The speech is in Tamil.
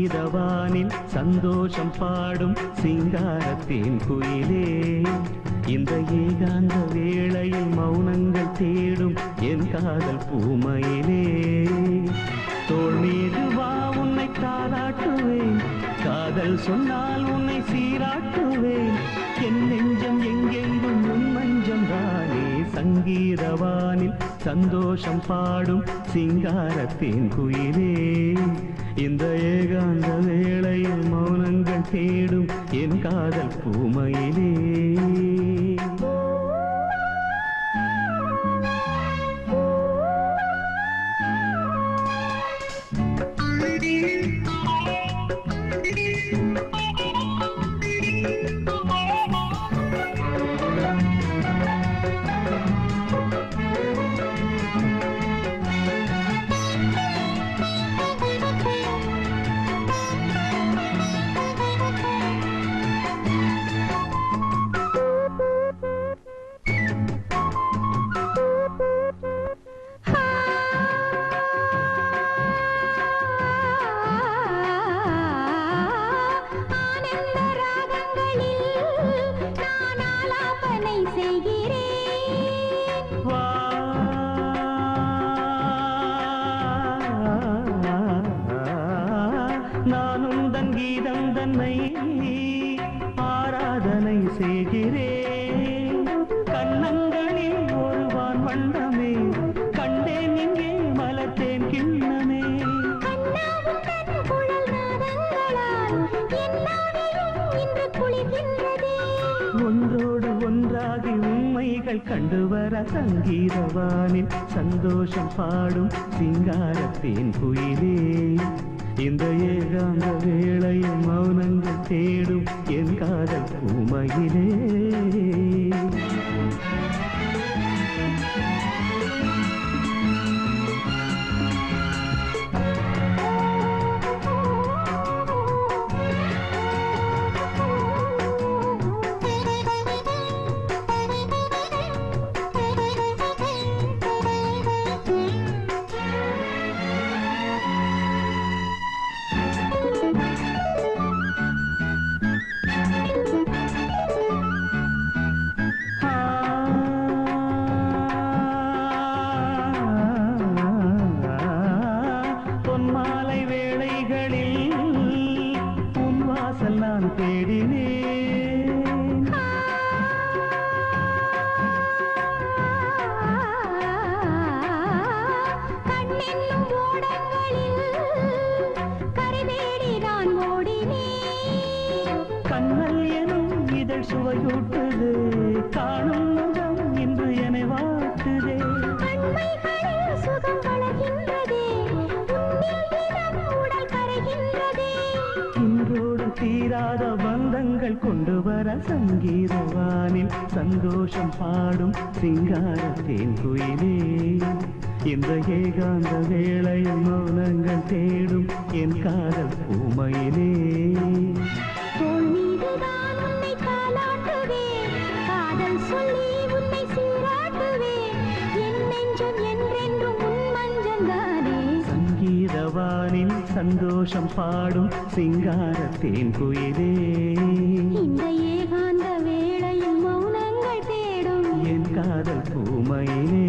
சங்கீதவானில் சந்தோஷம் பாடும் சிங்காரத்தேன் குயிலே, இந்த ஏகாந்த வேளையில் மௌனங்கள் தேடும் என் காதல் பூமையிலே. தோள் மீது வா உன்னை தாளாட்டுவேன், காதல் சொன்னால் உன்னை சீராட்டுவேன், என் நெஞ்சம் எங்கெங்கும் உன் மஞ்சம் தானே. சங்கீதவானில் சந்தோஷம் பாடும் சிங்காரத்தேன் குயிலே, இந்த ஏகாந்த வேளையில் மௌனங்கள் தேடும் என் காதல் பூமையிலே. நானும் தன் கீதம் தன்னை ஆராதனை செய்கிறேன், கண்ணங்களில் ஒருவான் வண்ணமே கண்டேன் இங்கே மலர்த்தேன் கிண்ணமே. ஒன்றோடு ஒன்றாகி உண்மைகள் கண்டுவர சங்கீதவானில் சந்தோஷம் பாடும் சிங்காரத்தேன் குயிலே, இந்த ஏகாந்த வேளையில் மௌனங்கள் தேடும் என் காதல் பூமையிலே. நான் தேடினேன், கண்ணென்னும் ஓடங்களில் கரைதேடி நான் ஓடினேன், கண்ணல் எனும் இதழ் சுவையூட்டுது, காணும் முகம் இன்று என்னை வாட்டுதே, கண்மைகளில் சுகம் வளர்கின்றதே, உன்னில் தினம் உடல் கரைகின்றதே. இன்றோடு தீராத பந்தங்கள் கொண்டு வர சங்கீதவானில் சந்தோஷம் பாடும் சிங்காரத்தேன் குயிலே, இந்த ஏகாந்த வேளையில் மௌனங்கள் தேடும் என் காதல் பூமையிலே. தோள் மீதுதான் உன்னை தாலாட்டுவேன், காதல் சொல்லி உன்னை சீராட்டுவேன், என் நெஞ்சம் என்றென்றும் உன் மஞ்சந்தானே. சங்கீதவானில் சந்தோஷம் பாடும் சிங்காரத்தேன் குயிலே, இந்த ஏகாந்த வேளையில் மௌனங்கள் தேடும் என் காதல் பூமையிலே.